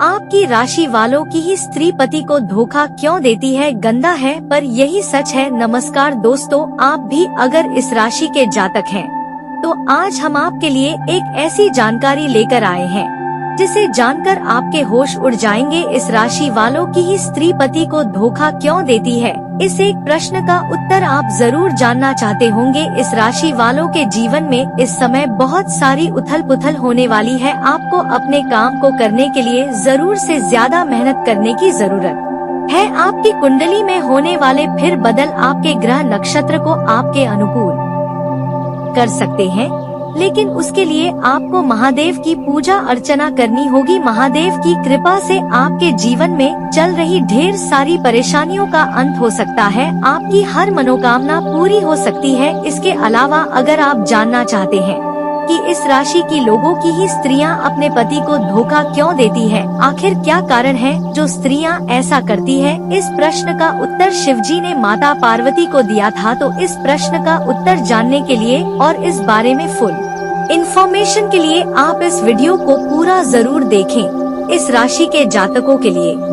आपकी राशि वालों की ही स्त्री पति को धोखा क्यों देती है, गंदा है पर यही सच है। नमस्कार दोस्तों, आप भी अगर इस राशि के जातक हैं, तो आज हम आपके लिए एक ऐसी जानकारी लेकर आए हैं जिसे जानकर आपके होश उड़ जाएंगे। इस राशि वालों की ही स्त्री पति को धोखा क्यों देती है, इस एक प्रश्न का उत्तर आप जरूर जानना चाहते होंगे। इस राशि वालों के जीवन में इस समय बहुत सारी उथल पुथल होने वाली है। आपको अपने काम को करने के लिए जरूर से ज्यादा मेहनत करने की जरूरत है। आपकी कुंडली में होने वाले फिर बदल आपके ग्रह नक्षत्र को आपके अनुकूल कर सकते हैं, लेकिन उसके लिए आपको महादेव की पूजा अर्चना करनी होगी। महादेव की कृपा से आपके जीवन में चल रही ढेर सारी परेशानियों का अंत हो सकता है। आपकी हर मनोकामना पूरी हो सकती है। इसके अलावा अगर आप जानना चाहते हैं कि इस राशि की लोगों की ही स्त्रियां अपने पति को धोखा क्यों देती है, आखिर क्या कारण है जो स्त्रियां ऐसा करती है, इस प्रश्न का उत्तर शिवजी ने माता पार्वती को दिया था। तो इस प्रश्न का उत्तर जानने के लिए और इस बारे में फुल इन्फॉर्मेशन के लिए आप इस वीडियो को पूरा जरूर देखें। इस राशि के जातकों के लिए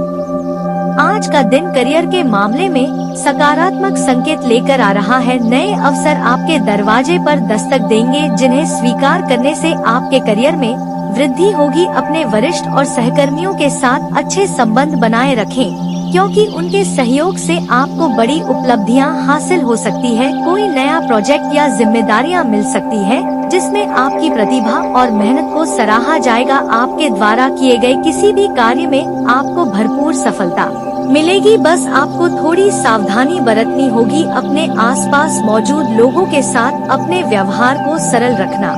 आज का दिन करियर के मामले में सकारात्मक संकेत लेकर आ रहा है। नए अवसर आपके दरवाजे पर दस्तक देंगे, जिन्हें स्वीकार करने से आपके करियर में वृद्धि होगी। अपने वरिष्ठ और सहकर्मियों के साथ अच्छे संबंध बनाए रखें, क्योंकि उनके सहयोग से आपको बड़ी उपलब्धियां हासिल हो सकती है। कोई नया प्रोजेक्ट या जिम्मेदारियां मिल सकती है, जिसमें आपकी प्रतिभा और मेहनत को सराहा जाएगा। आपके द्वारा किए गए किसी भी कार्य में आपको भरपूर सफलता मिलेगी। बस आपको थोड़ी सावधानी बरतनी होगी। अपने आसपास मौजूद लोगों के साथ अपने व्यवहार को सरल रखना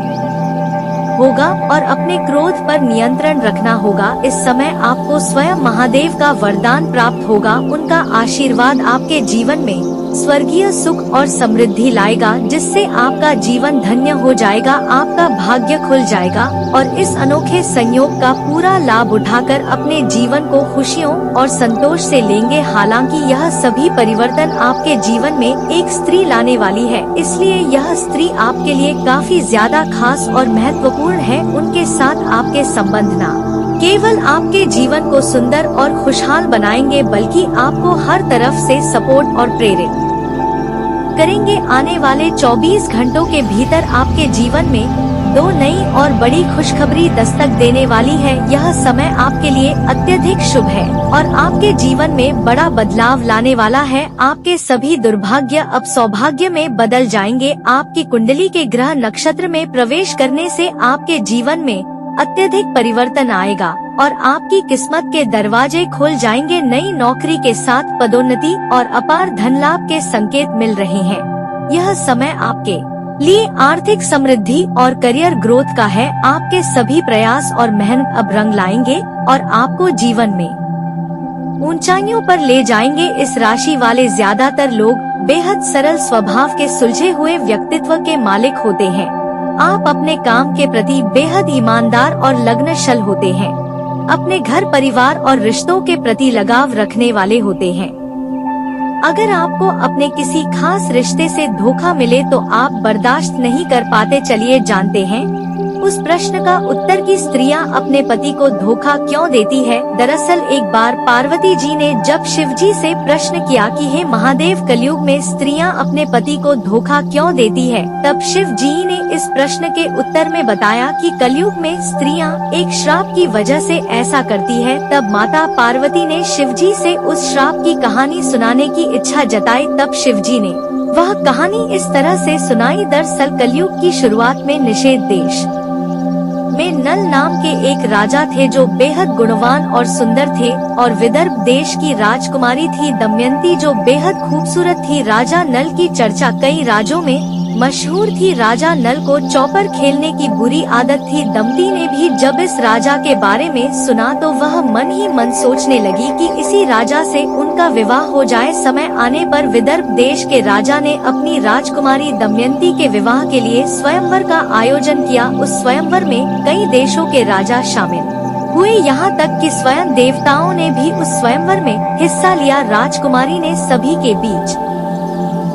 होगा और अपने क्रोध पर नियंत्रण रखना होगा। इस समय आपको स्वयं महादेव का वरदान प्राप्त होगा। उनका आशीर्वाद आपके जीवन में स्वर्गीय सुख और समृद्धि लाएगा, जिससे आपका जीवन धन्य हो जाएगा, आपका भाग्य खुल जाएगा और इस अनोखे संयोग का पूरा लाभ उठाकर अपने जीवन को खुशियों और संतोष से लेंगे। हालांकि यह सभी परिवर्तन आपके जीवन में एक स्त्री लाने वाली है, इसलिए यह स्त्री आपके लिए काफी ज्यादा खास और महत्वपूर्ण है। उनके साथ आपके संबंध न केवल आपके जीवन को सुंदर और खुशहाल बनाएंगे, बल्कि आपको हर तरफ से सपोर्ट और प्रेरित करेंगे। आने वाले 24 घंटों के भीतर आपके जीवन में 2 नई और बड़ी खुशखबरी दस्तक देने वाली है। यह समय आपके लिए अत्यधिक शुभ है और आपके जीवन में बड़ा बदलाव लाने वाला है। आपके सभी दुर्भाग्य अब सौभाग्य में बदल जाएंगे। आपकी कुंडली के ग्रह नक्षत्र में प्रवेश करने से आपके जीवन में अत्यधिक परिवर्तन आएगा और आपकी किस्मत के दरवाजे खुल जाएंगे। नई नौकरी के साथ पदोन्नति और अपार धन लाभ के संकेत मिल रहे हैं। यह समय आपके लिए आर्थिक समृद्धि और करियर ग्रोथ का है। आपके सभी प्रयास और मेहनत अब रंग लाएंगे और आपको जीवन में ऊंचाइयों पर ले जाएंगे। इस राशि वाले ज्यादातर लोग बेहद सरल स्वभाव के सुलझे हुए व्यक्तित्व के मालिक होते हैं। आप अपने काम के प्रति बेहद ईमानदार और लग्नशल होते हैं। अपने घर परिवार और रिश्तों के प्रति लगाव रखने वाले होते हैं। अगर आपको अपने किसी खास रिश्ते से धोखा मिले तो आप बर्दाश्त नहीं कर पाते। चलिए जानते हैं उस प्रश्न का उत्तर कि स्त्रियां अपने पति को धोखा क्यों देती है। दरअसल एक बार पार्वती जी ने जब शिव जी से प्रश्न किया कि हे महादेव, कलयुग में स्त्रियां अपने पति को धोखा क्यों देती है, तब शिव जी ने इस प्रश्न के उत्तर में बताया कि कलयुग में स्त्रियां एक श्राप की वजह से ऐसा करती है। तब माता पार्वती ने शिव जी से उस श्राप की कहानी सुनाने की इच्छा जताई। तब शिव जी ने वह कहानी इस तरह से सुनाई। दरअसल कलयुग की शुरुआत में निषेध देश में नल नाम के एक राजा थे, जो बेहद गुणवान और सुंदर थे, और विदर्भ देश की राजकुमारी थी दमयंती, जो बेहद खूबसूरत थी। राजा नल की चर्चा कई राज्यों में मशहूर थी। राजा नल को चौपर खेलने की बुरी आदत थी। दमयंती ने भी जब इस राजा के बारे में सुना तो वह मन ही मन सोचने लगी कि इसी राजा से उनका विवाह हो जाए। समय आने पर विदर्भ देश के राजा ने अपनी राजकुमारी दमयंती के विवाह के लिए स्वयंवर का आयोजन किया। उस स्वयंवर में कई देशों के राजा शामिल हुए, यहाँ तक कि स्वयं देवताओं ने भी उस स्वयंवर में हिस्सा लिया। राजकुमारी ने सभी के बीच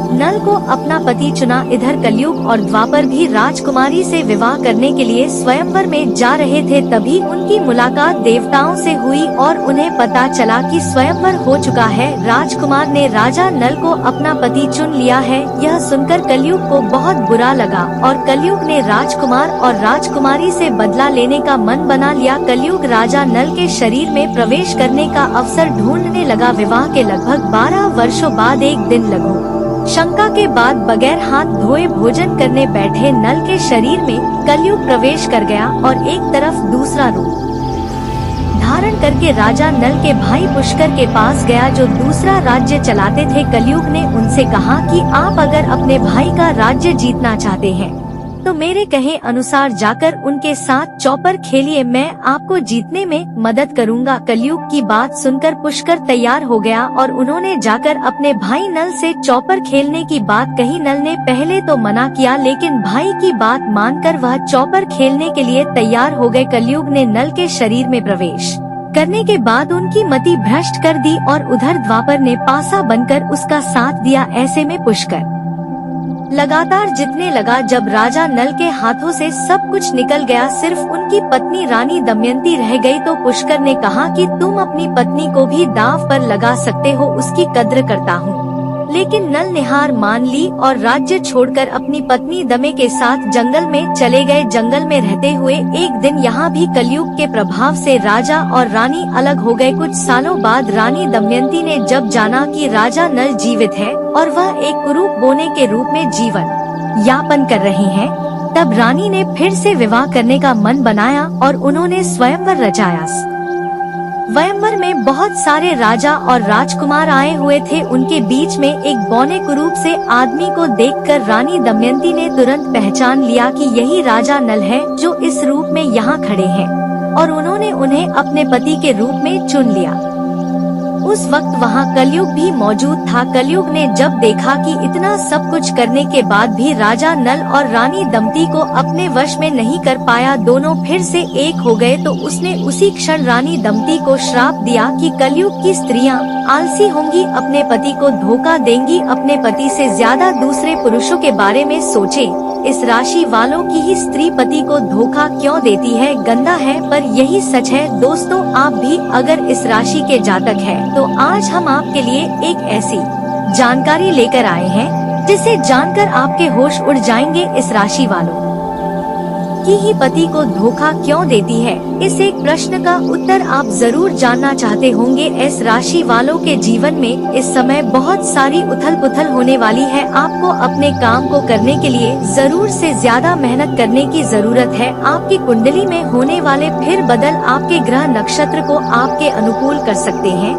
नल को अपना पति चुना। इधर कलयुग और द्वापर भी राजकुमारी से विवाह करने के लिए स्वयंवर में जा रहे थे। तभी उनकी मुलाकात देवताओं से हुई और उन्हें पता चला कि स्वयंवर हो चुका है। राजकुमार ने राजा नल को अपना पति चुन लिया है। यह सुनकर कलयुग को बहुत बुरा लगा और कलयुग ने राजकुमार और राजकुमारी से बदला लेने का मन बना लिया। कलयुग राजा नल के शरीर में प्रवेश करने का अवसर ढूंढने लगा। विवाह के लगभग 12 वर्षों बाद एक दिन लघु शंका के बाद बगैर हाथ धोए भोजन करने बैठे नल के शरीर में कलयुग प्रवेश कर गया और एक तरफ दूसरा रूप धारण करके राजा नल के भाई पुष्कर के पास गया, जो दूसरा राज्य चलाते थे। कलयुग ने उनसे कहा कि आप अगर अपने भाई का राज्य जीतना चाहते हैं तो मेरे कहे अनुसार जाकर उनके साथ चौपर खेलिए, मैं आपको जीतने में मदद करूंगा। कलयुग की बात सुनकर पुष्कर तैयार हो गया और उन्होंने जाकर अपने भाई नल से चौपर खेलने की बात कही। नल ने पहले तो मना किया, लेकिन भाई की बात मानकर वह चौपर खेलने के लिए तैयार हो गए। कलयुग ने नल के शरीर में प्रवेश करने के बाद उनकी मति भ्रष्ट कर दी और उधर द्वापर ने पासा बनकर उसका साथ दिया। ऐसे में पुष्कर लगातार जीतने लगा। जब राजा नल के हाथों से सब कुछ निकल गया, सिर्फ उनकी पत्नी रानी दमयंती रह गई, तो पुष्कर ने कहा कि तुम अपनी पत्नी को भी दांव पर लगा सकते हो, उसकी कद्र करता हूँ। लेकिन नल ने हार मान ली और राज्य छोड़कर अपनी पत्नी दमे के साथ जंगल में चले गए। जंगल में रहते हुए एक दिन यहाँ भी कलयुग के प्रभाव से राजा और रानी अलग हो गए। कुछ सालों बाद रानी दमयंती ने जब जाना कि राजा नल जीवित है और वह एक कुरूप बोने के रूप में जीवन यापन कर रहे हैं, तब रानी ने फिर से विवाह करने का मन बनाया और उन्होंने स्वयंवर रचाया। स्वयंवर में बहुत सारे राजा और राजकुमार आए हुए थे। उनके बीच में एक बौने कुरूप से आदमी को देखकर रानी दमयंती ने तुरंत पहचान लिया कि यही राजा नल है जो इस रूप में यहाँ खड़े हैं, और उन्होंने उन्हें अपने पति के रूप में चुन लिया। उस वक्त वहाँ कलयुग भी मौजूद था। कलयुग ने जब देखा कि इतना सब कुछ करने के बाद भी राजा नल और रानी दमयंती को अपने वश में नहीं कर पाया, दोनों फिर से एक हो गए, तो उसने उसी क्षण रानी दमयंती को श्राप दिया कि कलयुग की स्त्रियां आलसी होंगी, अपने पति को धोखा देंगी, अपने पति से ज्यादा दूसरे पुरुषों के बारे में सोचे। इस राशि वालों की ही स्त्री पति को धोखा क्यों देती है, गंदा है पर यही सच है। दोस्तों, आप भी अगर इस राशि के जातक हैं, तो आज हम आपके लिए एक ऐसी जानकारी लेकर आए हैं जिसे जानकर आपके होश उड़ जाएंगे। इस राशि वालों की ही पति को धोखा क्यों देती है, इस एक प्रश्न का उत्तर आप जरूर जानना चाहते होंगे। इस राशि वालों के जीवन में इस समय बहुत सारी उथल पुथल होने वाली है। आपको अपने काम को करने के लिए जरूर से ज्यादा मेहनत करने की जरूरत है। आपकी कुंडली में होने वाले फिर बदल आपके ग्रह नक्षत्र को आपके अनुकूल कर सकते हैं,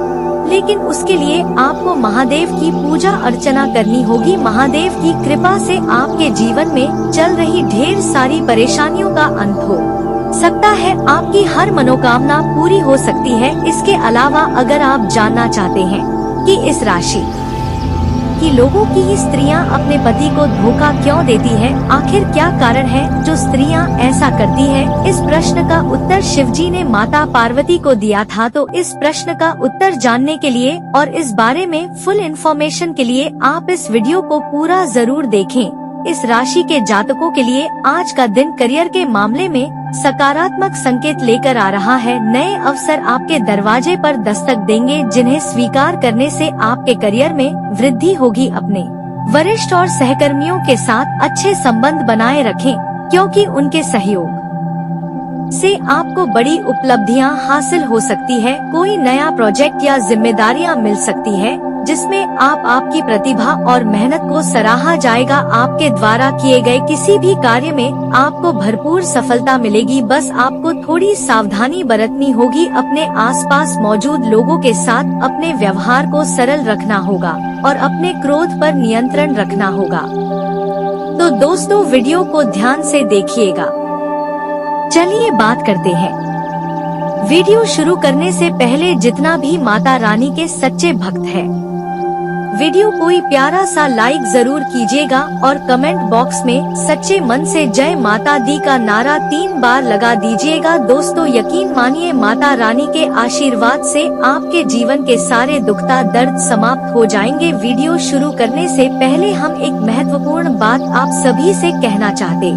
लेकिन उसके लिए आपको महादेव की पूजा अर्चना करनी होगी। महादेव की कृपा से आपके जीवन में चल रही ढेर सारी परेशानियों का अंत हो सकता है, आपकी हर मनोकामना पूरी हो सकती है। इसके अलावा अगर आप जानना चाहते हैं कि इस राशि की लोगों की ही स्त्रियां अपने पति को धोखा क्यों देती है, आखिर क्या कारण है जो स्त्रियां ऐसा करती है, इस प्रश्न का उत्तर शिवजी ने माता पार्वती को दिया था। तो इस प्रश्न का उत्तर जानने के लिए और इस बारे में फुल इन्फॉर्मेशन के लिए आप इस वीडियो को पूरा जरूर देखें। इस राशि के जातकों के लिए आज का दिन करियर के मामले में सकारात्मक संकेत लेकर आ रहा है। नए अवसर आपके दरवाजे पर दस्तक देंगे, जिन्हें स्वीकार करने से आपके करियर में वृद्धि होगी। अपने वरिष्ठ और सहकर्मियों के साथ अच्छे संबंध बनाए रखें, क्योंकि उनके सहयोग से आपको बड़ी उपलब्धियां हासिल हो सकती है। कोई नया प्रोजेक्ट या जिम्मेदारियां मिल सकती है, जिसमें आपकी प्रतिभा और मेहनत को सराहा जाएगा। आपके द्वारा किए गए किसी भी कार्य में आपको भरपूर सफलता मिलेगी। बस आपको थोड़ी सावधानी बरतनी होगी। अपने आसपास मौजूद लोगों के साथ अपने व्यवहार को सरल रखना होगा और अपने क्रोध पर नियंत्रण रखना होगा। तो दोस्तों, वीडियो को ध्यान से देखिएगा। चलिए बात करते हैं। वीडियो शुरू करने से पहले जितना भी माता रानी के सच्चे भक्त हैं, वीडियो कोई प्यारा सा लाइक जरूर कीजिएगा और कमेंट बॉक्स में सच्चे मन से जय माता दी का नारा 3 बार लगा दीजिएगा। दोस्तों यकीन मानिए माता रानी के आशीर्वाद से आपके जीवन के सारे दुखता दर्द समाप्त हो जाएंगे। वीडियो शुरू करने से पहले हम एक महत्वपूर्ण बात आप सभी से कहना चाहते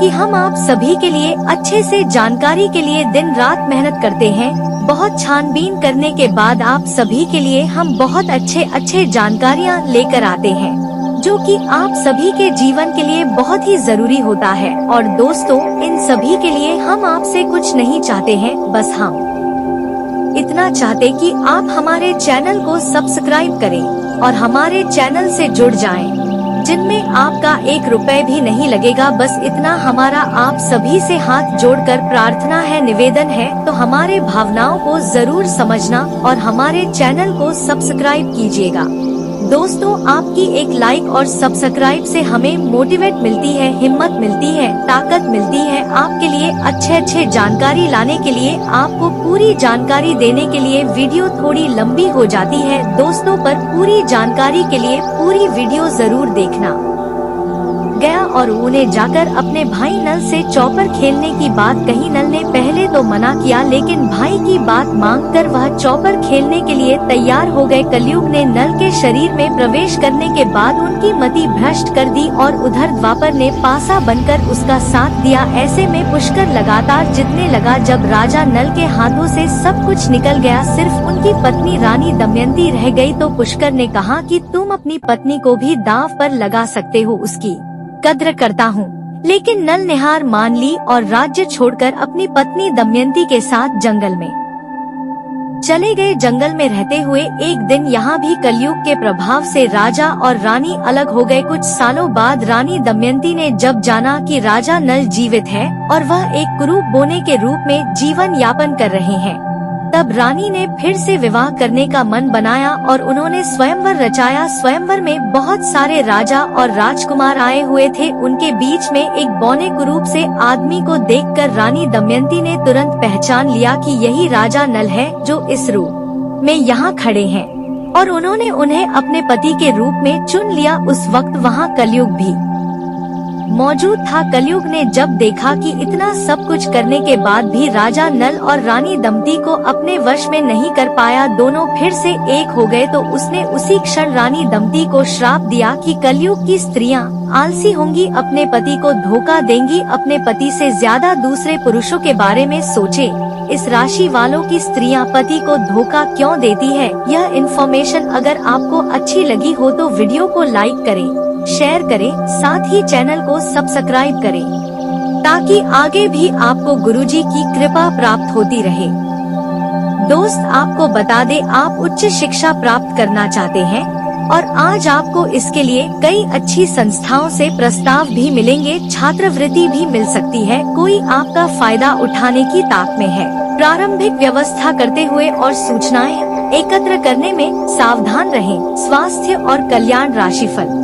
कि हम आप सभी के लिए अच्छे से जानकारी के लिए दिन रात मेहनत करते हैं। बहुत छानबीन करने के बाद आप सभी के लिए हम बहुत अच्छे जानकारियाँ लेकर आते हैं जो कि आप सभी के जीवन के लिए बहुत ही जरूरी होता है। और दोस्तों इन सभी के लिए हम आपसे कुछ नहीं चाहते हैं, बस हम इतना चाहते कि आप हमारे चैनल को सब्सक्राइब करें और हमारे चैनल से जुड़ जाएं, जिनमें आपका 1 रुपए भी नहीं लगेगा। बस इतना हमारा आप सभी से हाथ जोड़कर प्रार्थना है, निवेदन है। तो हमारे भावनाओं को जरूर समझना और हमारे चैनल को सब्सक्राइब कीजिएगा। दोस्तों आपकी एक लाइक और सब्सक्राइब से हमें मोटिवेट मिलती है, हिम्मत मिलती है, ताकत मिलती है आपके लिए अच्छे जानकारी लाने के लिए, आपको पूरी जानकारी देने के लिए। वीडियो थोड़ी लंबी हो जाती है दोस्तों, पर पूरी जानकारी के लिए पूरी वीडियो जरूर देखना। गया और उन्हें जाकर अपने भाई नल से चौपर खेलने की बात कही। नल ने पहले तो मना किया, लेकिन भाई की बात मानकर वह चौपर खेलने के लिए तैयार हो गए। कलयुग ने नल के शरीर में प्रवेश करने के बाद उनकी मति भ्रष्ट कर दी और उधर द्वापर ने पासा बनकर उसका साथ दिया। ऐसे में पुष्कर लगातार जीतने लगा। जब राजा नल के हाथों से सब कुछ निकल गया, सिर्फ उनकी पत्नी रानी दमयंती रह गई, तो पुष्कर ने कहा कि तुम अपनी पत्नी को भी दांव पर लगा सकते हो, उसकी कद्र करता हूँ। लेकिन नल ने हार मान ली और राज्य छोड़कर अपनी पत्नी दमयंती के साथ जंगल में चले गए। जंगल में रहते हुए एक दिन यहाँ भी कलयुग के प्रभाव से राजा और रानी अलग हो गए। कुछ सालों बाद रानी दमयंती ने जब जाना कि राजा नल जीवित है और वह एक कुरूप बोने के रूप में जीवन यापन कर रहे हैं, तब रानी ने फिर से विवाह करने का मन बनाया और उन्होंने स्वयंवर रचाया। स्वयंवर में बहुत सारे राजा और राजकुमार आए हुए थे। उनके बीच में एक बौने कुरूप से आदमी को देखकर रानी दमयंती ने तुरंत पहचान लिया कि यही राजा नल है जो इस रूप में यहाँ खड़े हैं, और उन्होंने उन्हें अपने पति के रूप में चुन लिया। उस वक्त वहाँ कलयुग भी मौजूद था। कलयुग ने जब देखा कि इतना सब कुछ करने के बाद भी राजा नल और रानी दमयंती को अपने वश में नहीं कर पाया, दोनों फिर से एक हो गए, तो उसने उसी क्षण रानी दमयंती को श्राप दिया कि कलयुग की स्त्रियां आलसी होंगी, अपने पति को धोखा देंगी, अपने पति से ज्यादा दूसरे पुरुषों के बारे में सोचे। इस राशि वालों की स्त्रियां पति को धोखा क्यों देती है? यह इन्फॉर्मेशन अगर आपको अच्छी लगी हो तो वीडियो को लाइक करें, शेयर करें, साथ ही चैनल को सब्सक्राइब करें, ताकि आगे भी आपको गुरुजी की कृपा प्राप्त होती रहे। दोस्त आपको बता दे, आप उच्च शिक्षा प्राप्त करना चाहते हैं और आज आपको इसके लिए कई अच्छी संस्थाओं से प्रस्ताव भी मिलेंगे, छात्रवृत्ति भी मिल सकती है। कोई आपका फायदा उठाने की ताक में है। प्रारंभिक व्यवस्था करते हुए और सूचनाएं एकत्र करने में सावधान रहें। स्वास्थ्य और कल्याण राशिफल।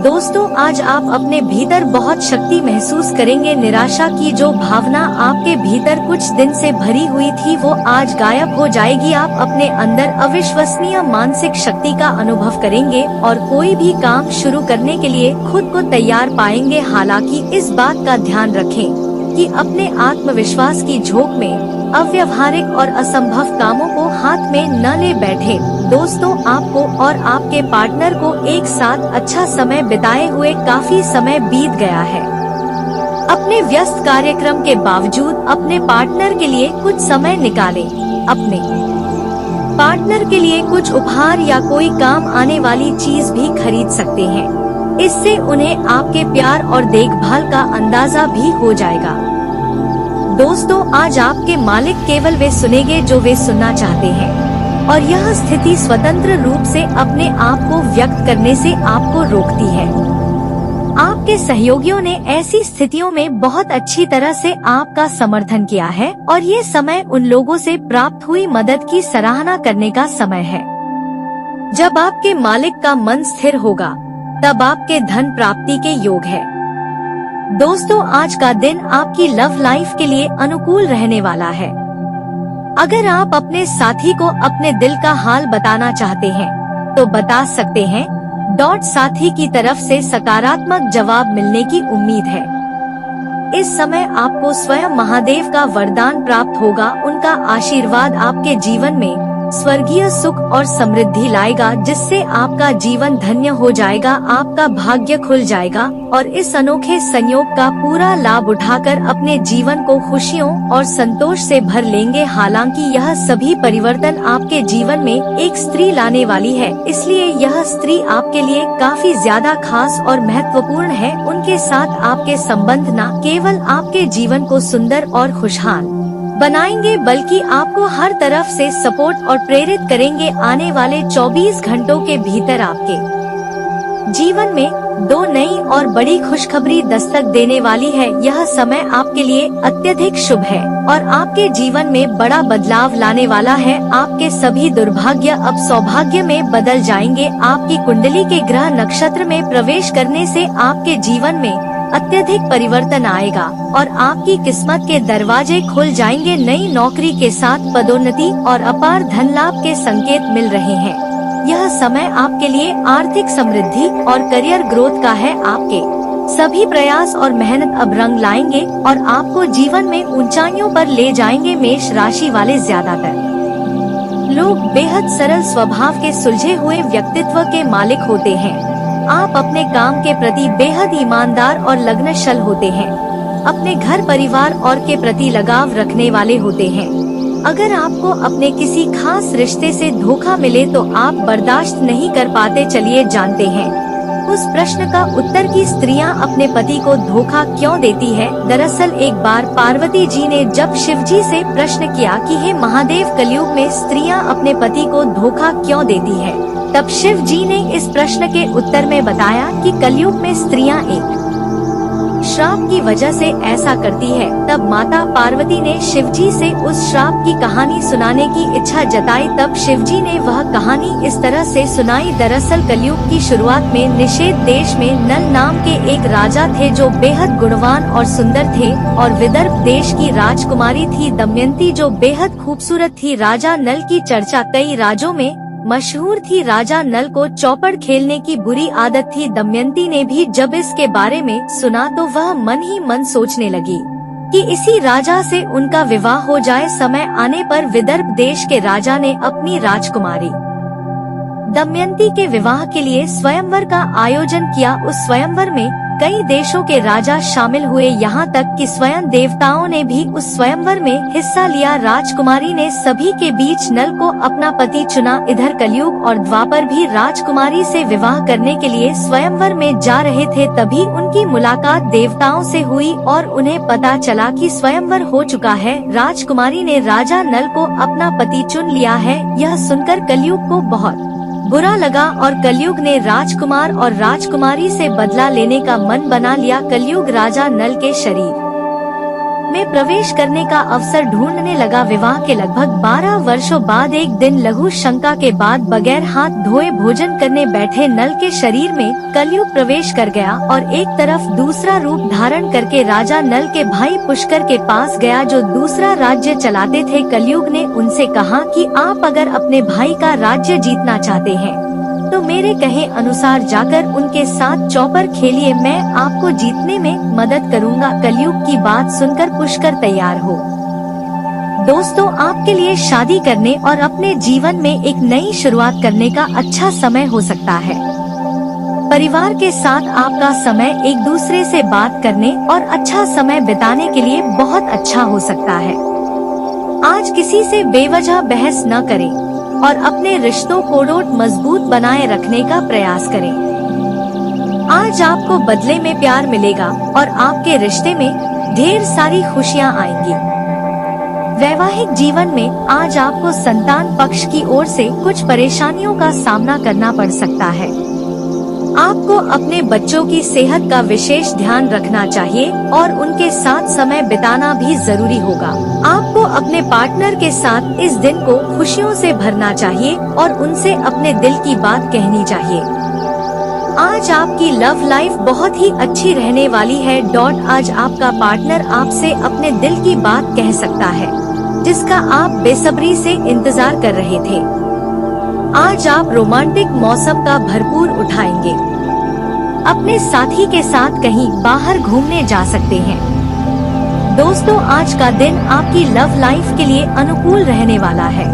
दोस्तों आज आप अपने भीतर बहुत शक्ति महसूस करेंगे। निराशा की जो भावना आपके भीतर कुछ दिन से भरी हुई थी वो आज गायब हो जाएगी। आप अपने अंदर अविश्वसनीय मानसिक शक्ति का अनुभव करेंगे और कोई भी काम शुरू करने के लिए खुद को तैयार पाएंगे। हालांकि इस बात का ध्यान रखें कि अपने आत्मविश्वास की झोंक में अव्यवहारिक और असंभव कामों को हाथ में न ले बैठे। दोस्तों आपको और आपके पार्टनर को एक साथ अच्छा समय बिताए हुए काफी समय बीत गया है। अपने व्यस्त कार्यक्रम के बावजूद अपने पार्टनर के लिए कुछ समय निकालें। अपने पार्टनर के लिए कुछ उपहार या कोई काम आने वाली चीज भी खरीद सकते हैं। इससे उन्हें आपके प्यार और देखभाल का अंदाजा भी हो जाएगा। दोस्तों आज आपके मालिक केवल वे सुनेंगे जो वे सुनना चाहते हैं और यह स्थिति स्वतंत्र रूप से अपने आप को व्यक्त करने से आपको रोकती है। आपके सहयोगियों ने ऐसी स्थितियों में बहुत अच्छी तरह से आपका समर्थन किया है और ये समय उन लोगों से प्राप्त हुई मदद की सराहना करने का समय है। जब आपके मालिक का मन स्थिर होगा तब आपके धन प्राप्ति के योग है। दोस्तों आज का दिन आपकी लव लाइफ के लिए अनुकूल रहने वाला है। अगर आप अपने साथी को अपने दिल का हाल बताना चाहते हैं तो बता सकते हैं। साथी की तरफ से सकारात्मक जवाब मिलने की उम्मीद है। इस समय आपको स्वयं महादेव का वरदान प्राप्त होगा। उनका आशीर्वाद आपके जीवन में स्वर्गीय सुख और समृद्धि लाएगा, जिससे आपका जीवन धन्य हो जाएगा, आपका भाग्य खुल जाएगा और इस अनोखे संयोग का पूरा लाभ उठाकर अपने जीवन को खुशियों और संतोष से भर लेंगे। हालांकि यह सभी परिवर्तन आपके जीवन में एक स्त्री लाने वाली है, इसलिए यह स्त्री आपके लिए काफी ज्यादा खास और महत्वपूर्ण है। उनके साथ आपके संबंध न केवल आपके जीवन को सुंदर और खुशहाल बनाएंगे, बल्कि आपको हर तरफ से सपोर्ट और प्रेरित करेंगे। आने वाले 24 घंटों के भीतर आपके जीवन में 2 नई और बड़ी खुशखबरी दस्तक देने वाली है। यह समय आपके लिए अत्यधिक शुभ है और आपके जीवन में बड़ा बदलाव लाने वाला है। आपके सभी दुर्भाग्य अब सौभाग्य में बदल जाएंगे। आपकी कुंडली के ग्रह नक्षत्र में प्रवेश करने से आपके जीवन में अत्यधिक परिवर्तन आएगा और आपकी किस्मत के दरवाजे खुल जाएंगे। नई नौकरी के साथ पदोन्नति और अपार धन लाभ के संकेत मिल रहे हैं। यह समय आपके लिए आर्थिक समृद्धि और करियर ग्रोथ का है। आपके सभी प्रयास और मेहनत अब रंग लाएंगे और आपको जीवन में ऊंचाइयों पर ले जाएंगे। मेष राशि वाले ज्यादातर लोग बेहद सरल स्वभाव के सुलझे हुए व्यक्तित्व के मालिक होते हैं। आप अपने काम के प्रति बेहद ईमानदार और लगनशील होते हैं। अपने घर परिवार और के प्रति लगाव रखने वाले होते हैं। अगर आपको अपने किसी खास रिश्ते से धोखा मिले तो आप बर्दाश्त नहीं कर पाते। चलिए जानते हैं उस प्रश्न का उत्तर कि स्त्रियां अपने पति को धोखा क्यों देती है। दरअसल एक बार पार्वती जी ने जब शिव जी से प्रश्न किया कि हे महादेव, कलयुग में स्त्रियां अपने पति को धोखा क्यों देती है, तब शिव जी ने इस प्रश्न के उत्तर में बताया कि कलयुग में स्त्रियां एक श्राप की वजह से ऐसा करती है। तब माता पार्वती ने शिव जी से उस श्राप की कहानी सुनाने की इच्छा जताई। तब शिव जी ने वह कहानी इस तरह से सुनाई। दरअसल कलयुग की शुरुआत में निषेध देश में नल नाम के एक राजा थे जो बेहद गुणवान और सुंदर थे, और विदर्भ देश की राजकुमारी थी दमयंती जो बेहद खूबसूरत थी। राजा नल की चर्चा कई राज्यों में मशहूर थी। राजा नल को चौपड़ खेलने की बुरी आदत थी। दमयंती ने भी जब इसके बारे में सुना तो वह मन ही मन सोचने लगी कि इसी राजा से उनका विवाह हो जाए। समय आने पर विदर्भ देश के राजा ने अपनी राजकुमारी दमयंती के विवाह के लिए स्वयंवर का आयोजन किया। उस स्वयंवर में कई देशों के राजा शामिल हुए, यहाँ तक कि स्वयं देवताओं ने भी उस स्वयंवर में हिस्सा लिया। राजकुमारी ने सभी के बीच नल को अपना पति चुना। इधर कलयुग और द्वापर भी राजकुमारी से विवाह करने के लिए स्वयंवर में जा रहे थे। तभी उनकी मुलाकात देवताओं से हुई और उन्हें पता चला कि स्वयंवर हो चुका है। राजकुमारी ने राजा नल को अपना पति चुन लिया है। यह सुनकर कलयुग को बहुत बुरा लगा और कलयुग ने राजकुमार और राजकुमारी से बदला लेने का मन बना लिया। कलयुग राजा नल के शरीर में प्रवेश करने का अवसर ढूंढने लगा। विवाह के लगभग 12 वर्षों बाद एक दिन लघु शंका के बाद बगैर हाथ धोए भोजन करने बैठे नल के शरीर में कलयुग प्रवेश कर गया और एक तरफ दूसरा रूप धारण करके राजा नल के भाई पुष्कर के पास गया जो दूसरा राज्य चलाते थे। कलयुग ने उनसे कहा कि आप अगर अपने भाई का राज्य जीतना चाहते हैं तो मेरे कहे अनुसार जाकर उनके साथ चौपर खेलिए, मैं आपको जीतने में मदद करूंगा। कलयुग की बात सुनकर पुष्कर तैयार हो। दोस्तों, आपके लिए शादी करने और अपने जीवन में एक नई शुरुआत करने का अच्छा समय हो सकता है। परिवार के साथ आपका समय एक दूसरे से बात करने और अच्छा समय बिताने के लिए बहुत अच्छा हो सकता है। आज किसी से बेवजह बहस न करें और अपने रिश्तों को मजबूत बनाए रखने का प्रयास करें। आज आपको बदले में प्यार मिलेगा और आपके रिश्ते में ढेर सारी खुशियां आएंगी। वैवाहिक जीवन में आज आपको संतान पक्ष की ओर से कुछ परेशानियों का सामना करना पड़ सकता है। आपको अपने बच्चों की सेहत का विशेष ध्यान रखना चाहिए और उनके साथ समय बिताना भी जरूरी होगा। आपको अपने पार्टनर के साथ इस दिन को खुशियों से भरना चाहिए और उनसे अपने दिल की बात कहनी चाहिए। आज आपकी लव लाइफ बहुत ही अच्छी रहने वाली है। आज आपका पार्टनर आपसे अपने दिल की बात कह सकता है जिसका आप बेसब्री से इंतजार कर रहे थे। आज आप रोमांटिक मौसम का भरपूर उठाएंगे। अपने साथी के साथ कहीं बाहर घूमने जा सकते हैं। दोस्तों, आज का दिन आपकी लव लाइफ के लिए अनुकूल रहने वाला है।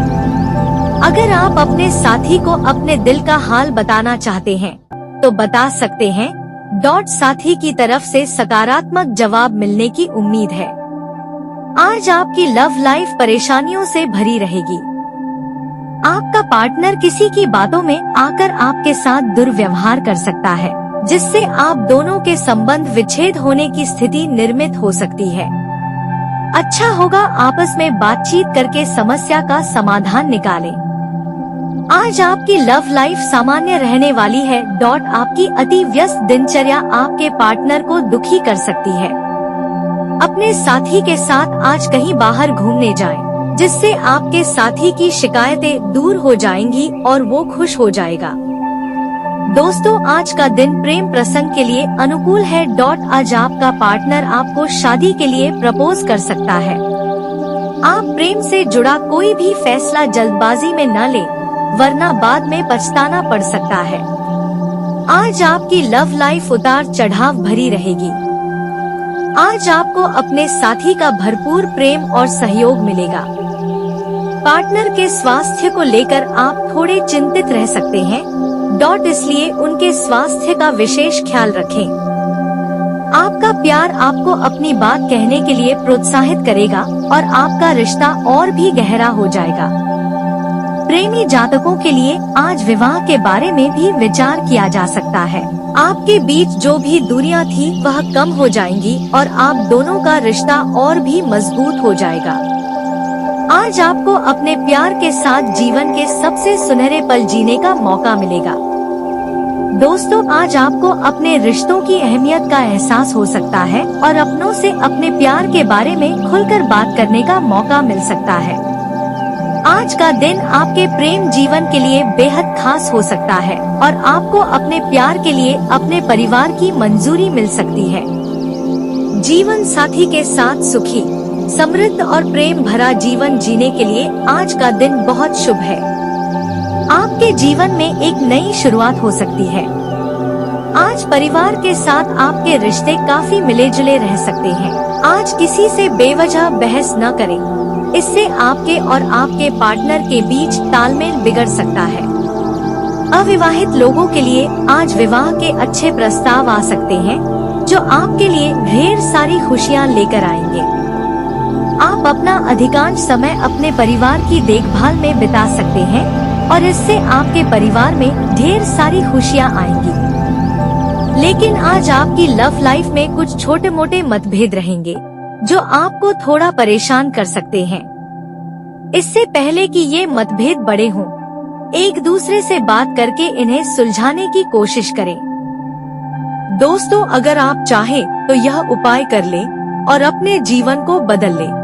अगर आप अपने साथी को अपने दिल का हाल बताना चाहते हैं तो बता सकते हैं। साथी की तरफ से सकारात्मक जवाब मिलने की उम्मीद है। आज आपकी लव लाइफ परेशानियों से भरी रहेगी। आपका पार्टनर किसी की बातों में आकर आपके साथ दुर्व्यवहार कर सकता है, जिससे आप दोनों के संबंध विच्छेद होने की स्थिति निर्मित हो सकती है। अच्छा होगा आपस में बातचीत करके समस्या का समाधान निकालें। आज आपकी लव लाइफ सामान्य रहने वाली है। आपकी अति व्यस्त दिनचर्या आपके पार्टनर को दुखी कर सकती है। अपने साथी के साथ आज कहीं बाहर घूमने जाएं, जिससे आपके साथी की शिकायतें दूर हो जाएंगी और वो खुश हो जाएगा। दोस्तों, आज का दिन प्रेम प्रसंग के लिए अनुकूल है। आज आपका पार्टनर आपको शादी के लिए प्रपोज कर सकता है। आप प्रेम से जुड़ा कोई भी फैसला जल्दबाजी में न लें, वरना बाद में पछताना पड़ सकता है। आज आपकी लव लाइफ उतार चढ़ाव भरी रहेगी। आज आपको अपने साथी का भरपूर प्रेम और सहयोग मिलेगा। पार्टनर के स्वास्थ्य को लेकर आप थोड़े चिंतित रह सकते हैं। इसलिए उनके स्वास्थ्य का विशेष ख्याल रखें। आपका प्यार आपको अपनी बात कहने के लिए प्रोत्साहित करेगा और आपका रिश्ता और भी गहरा हो जाएगा। प्रेमी जातकों के लिए आज विवाह के बारे में भी विचार किया जा सकता है। आपके बीच जो भी दूरियां थी वह कम हो जाएंगी और आप दोनों का रिश्ता और भी मजबूत हो जाएगा। आज आपको अपने प्यार के साथ जीवन के सबसे सुनहरे पल जीने का मौका मिलेगा। दोस्तों, आज आपको अपने रिश्तों की अहमियत का एहसास हो सकता है और अपनों से अपने प्यार के बारे में खुलकर बात करने का मौका मिल सकता है। आज का दिन आपके प्रेम जीवन के लिए बेहद खास हो सकता है और आपको अपने प्यार के लिए अपने परिवार की मंजूरी मिल सकती है। जीवन साथी के साथ सुखी, समृद्ध और प्रेम भरा जीवन जीने के लिए आज का दिन बहुत शुभ है। आपके जीवन में एक नई शुरुआत हो सकती है। आज परिवार के साथ आपके रिश्ते काफी मिले जुले रह सकते हैं। आज किसी से बेवजह बहस न करें, इससे आपके और आपके पार्टनर के बीच तालमेल बिगड़ सकता है। अविवाहित लोगों के लिए आज विवाह के अच्छे प्रस्ताव आ सकते हैं, जो आपके लिए ढेर सारी खुशियां लेकर आएंगे। आप अपना अधिकांश समय अपने परिवार की देखभाल में बिता सकते हैं और इससे आपके परिवार में ढेर सारी खुशियां आएंगी। लेकिन आज आपकी लव लाइफ में कुछ छोटे मोटे मतभेद रहेंगे, जो आपको थोड़ा परेशान कर सकते हैं। इससे पहले कि ये मतभेद बड़े हों, एक दूसरे से बात करके इन्हें सुलझाने की कोशिश करें। दोस्तों, अगर आप चाहें तो यह उपाय कर लें और अपने जीवन को बदल लें।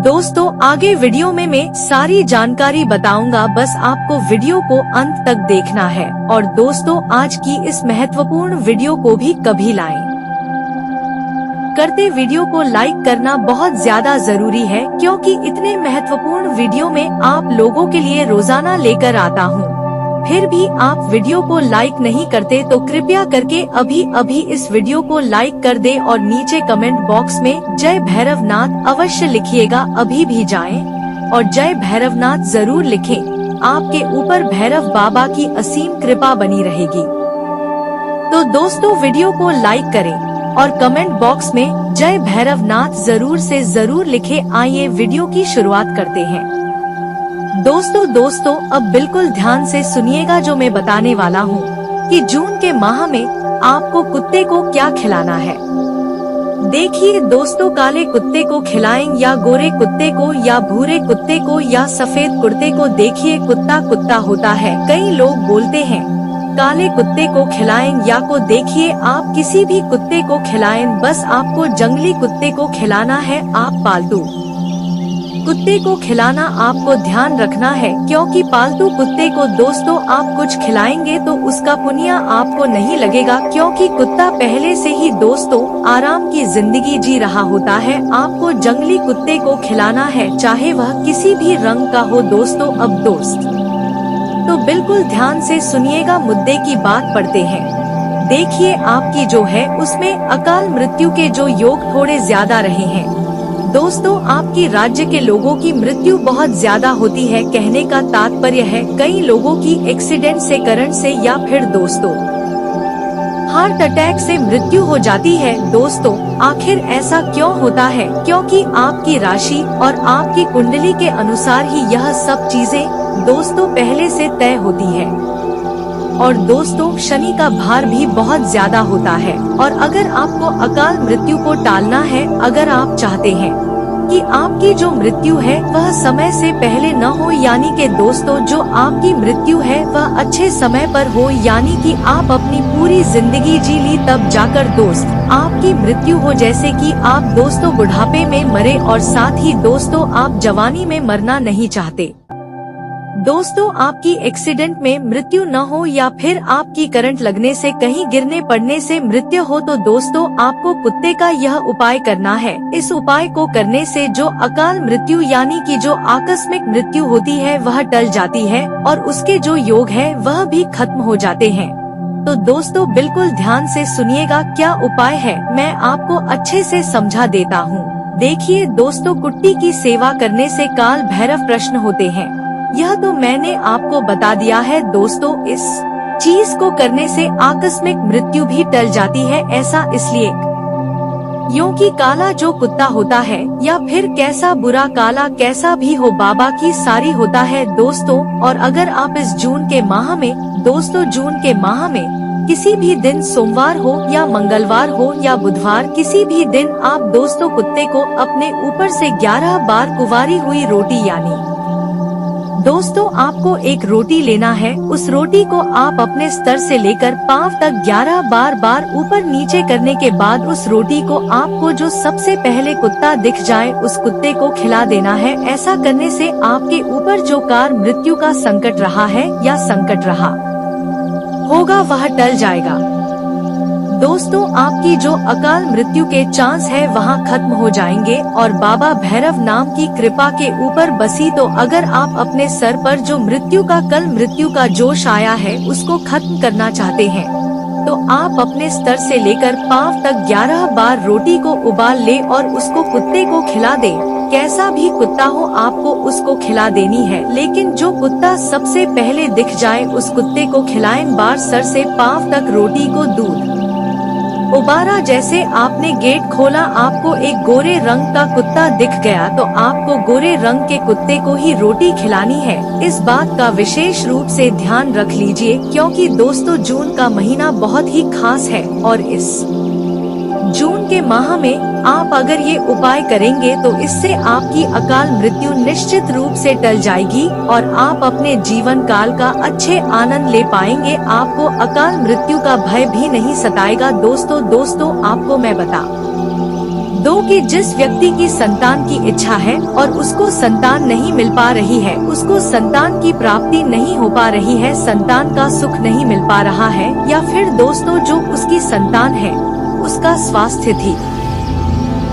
दोस्तों, आगे वीडियो में मैं सारी जानकारी बताऊंगा, बस आपको वीडियो को अंत तक देखना है। और दोस्तों, आज की इस महत्वपूर्ण वीडियो को भी कभी लाएं करते वीडियो को लाइक करना बहुत ज्यादा जरूरी है, क्योंकि इतने महत्वपूर्ण वीडियो में आप लोगों के लिए रोजाना लेकर आता हूँ। फिर भी आप वीडियो को लाइक नहीं करते तो कृपया करके अभी इस वीडियो को लाइक कर दे और नीचे कमेंट बॉक्स में जय भैरवनाथ अवश्य लिखिएगा। अभी भी जाएं और जय भैरवनाथ जरूर लिखें। आपके ऊपर भैरव बाबा की असीम कृपा बनी रहेगी। तो दोस्तों, वीडियो को लाइक करें और कमेंट बॉक्स में जय भैरवनाथ जरूर से जरूर लिखें। आइए वीडियो की शुरुआत करते हैं। दोस्तों, अब बिल्कुल ध्यान से सुनिएगा जो मैं बताने वाला हूँ कि जून के माह में आपको कुत्ते को क्या खिलाना है। देखिए दोस्तों, काले कुत्ते को खिलाएं या गोरे कुत्ते को या भूरे कुत्ते को या सफेद कुत्ते को। देखिए, कुत्ता कुत्ता होता है। कई लोग बोलते हैं काले कुत्ते को खिलाएं या को। देखिए, आप किसी भी कुत्ते को खिलाएं, बस आपको जंगली कुत्ते को खिलाना है। आप पालतू कुत्ते को खिलाना आपको ध्यान रखना है, क्योंकि पालतू कुत्ते को दोस्तों आप कुछ खिलाएंगे तो उसका पुण्य आपको नहीं लगेगा, क्योंकि कुत्ता पहले से ही दोस्तों आराम की जिंदगी जी रहा होता है। आपको जंगली कुत्ते को खिलाना है, चाहे वह किसी भी रंग का हो दोस्तों। अब तो बिल्कुल ध्यान से सुनिएगा, मुद्दे की बात पढ़ते हैं। देखिए आपकी जो है उसमें अकाल मृत्यु के जो योग थोड़े ज्यादा रहे हैं। दोस्तों आपकी राज्य के लोगों की मृत्यु बहुत ज्यादा होती है। कहने का तात्पर्य है कई लोगों की एक्सीडेंट से, करंट से या फिर दोस्तों हार्ट अटैक से मृत्यु हो जाती है। दोस्तों आखिर ऐसा क्यों होता है? क्योंकि आपकी राशि और आपकी कुंडली के अनुसार ही यह सब चीजें दोस्तों पहले से तय होती है। और दोस्तों शनि का भार भी बहुत ज्यादा होता है। और अगर आपको अकाल मृत्यु को टालना है, अगर आप चाहते हैं कि आपकी जो मृत्यु है वह समय से पहले न हो, यानी कि दोस्तों जो आपकी मृत्यु है वह अच्छे समय पर हो, यानी कि आप अपनी पूरी जिंदगी जी ली, तब जाकर दोस्त आपकी मृत्यु हो। जैसे कि आप दोस्तों बुढ़ापे में मरे और साथ ही दोस्तों आप जवानी में मरना नहीं चाहते। दोस्तों आपकी एक्सीडेंट में मृत्यु न हो या फिर आपकी करंट लगने से, कहीं गिरने पड़ने से मृत्यु हो, तो दोस्तों आपको कुत्ते का यह उपाय करना है। इस उपाय को करने से जो अकाल मृत्यु यानी कि जो आकस्मिक मृत्यु होती है वह टल जाती है और उसके जो योग है वह भी खत्म हो जाते हैं। तो दोस्तों बिल्कुल ध्यान से सुनिएगा क्या उपाय है, मैं आपको अच्छे से समझा देता हूँ। देखिए दोस्तों, कुट्टी की सेवा करने से काल भैरव प्रश्न होते हैं, यह तो मैंने आपको बता दिया है। दोस्तों इस चीज को करने से आकस्मिक मृत्यु भी टल जाती है। ऐसा इसलिए क्योंकि काला जो कुत्ता होता है या फिर कैसा बुरा काला कैसा भी हो, बाबा की सारी होता है दोस्तों। और अगर आप इस जून के माह में, दोस्तों जून के माह में किसी भी दिन, सोमवार हो या मंगलवार हो या बुधवार, किसी भी दिन आप दोस्तों कुत्ते को अपने ऊपर से 11 बार कुंवारी हुई रोटी, यानी दोस्तों आपको एक रोटी लेना है, उस रोटी को आप अपने स्तर से लेकर पांव तक 11 बार ऊपर नीचे करने के बाद उस रोटी को आपको जो सबसे पहले कुत्ता दिख जाए उस कुत्ते को खिला देना है। ऐसा करने से आपके ऊपर जो कार मृत्यु का संकट रहा है या संकट रहा होगा वह टल जाएगा। दोस्तों आपकी जो अकाल मृत्यु के चांस है वहाँ खत्म हो जाएंगे और बाबा भैरव नाम की कृपा के ऊपर बसी। तो अगर आप अपने सर पर जो मृत्यु का कल मृत्यु का जोश आया है उसको खत्म करना चाहते हैं तो आप अपने स्तर से लेकर पांव तक 11 बार रोटी को उबाल ले और उसको कुत्ते को खिला दे। कैसा भी कुत्ता हो आपको उसको खिला देनी है, लेकिन जो कुत्ता सबसे पहले दिख जाए उस कुत्ते को खिलाएं। बार सर से पांव तक रोटी को दूध उबारा। जैसे आपने गेट खोला, आपको एक गोरे रंग का कुत्ता दिख गया तो आपको गोरे रंग के कुत्ते को ही रोटी खिलानी है। इस बात का विशेष रूप से ध्यान रख लीजिए, क्योंकि दोस्तों जून का महीना बहुत ही खास है और इस जून के माह में आप अगर ये उपाय करेंगे तो इससे आपकी अकाल मृत्यु निश्चित रूप से टल जाएगी और आप अपने जीवन काल का अच्छे आनंद ले पाएंगे। आपको अकाल मृत्यु का भय भी नहीं सताएगा। दोस्तों आपको मैं बता दो कि जिस व्यक्ति की संतान की इच्छा है और उसको संतान नहीं मिल पा रही है, उसको संतान की प्राप्ति नहीं हो पा रही है, संतान का सुख नहीं मिल पा रहा है, या फिर दोस्तों जो उसकी संतान है उसका स्वास्थ्य ठीक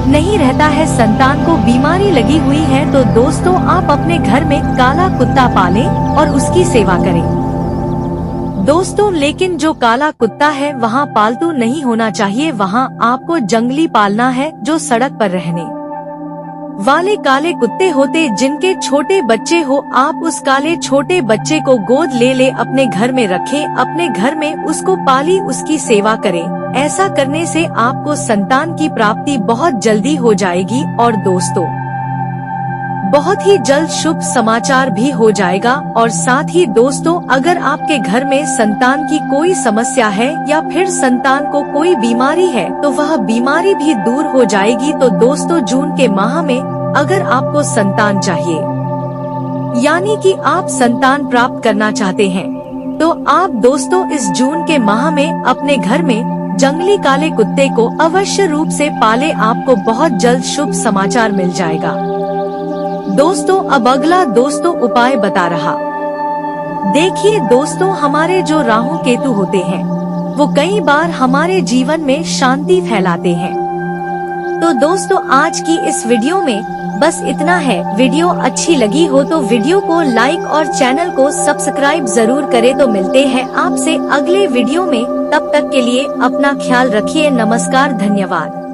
नहीं रहता है, संतान को बीमारी लगी हुई है, तो दोस्तों आप अपने घर में काला कुत्ता पालें और उसकी सेवा करें। दोस्तों लेकिन जो काला कुत्ता है वहाँ पालतू नहीं होना चाहिए, वहाँ आपको जंगली पालना है जो सड़क पर रहने वाले काले कुत्ते होते जिनके छोटे बच्चे हो। आप उस काले छोटे बच्चे को गोद ले अपने घर में रखें, अपने घर में उसको पाली, उसकी सेवा करें। ऐसा करने से आपको संतान की प्राप्ति बहुत जल्दी हो जाएगी और दोस्तों बहुत ही जल्द शुभ समाचार भी हो जाएगा। और साथ ही दोस्तों अगर आपके घर में संतान की कोई समस्या है या फिर संतान को कोई बीमारी है तो वह बीमारी भी दूर हो जाएगी। तो दोस्तों जून के माह में अगर आपको संतान चाहिए, यानी कि आप संतान प्राप्त करना चाहते हैं, तो आप दोस्तों इस जून के माह में अपने घर में जंगली काले कुत्ते को अवश्य रूप से पाले, आपको बहुत जल्द शुभ समाचार मिल जाएगा। दोस्तों अब अगला दोस्तों उपाय बता रहा। देखिए दोस्तों हमारे जो राहु केतु होते हैं वो कई बार हमारे जीवन में शांति फैलाते हैं, तो दोस्तों आज की इस वीडियो में बस इतना है। वीडियो अच्छी लगी हो तो वीडियो को लाइक और चैनल को सब्सक्राइब जरूर करें। तो मिलते हैं आपसे अगले वीडियो में, तब तक के लिए अपना ख्याल रखिए। नमस्कार, धन्यवाद।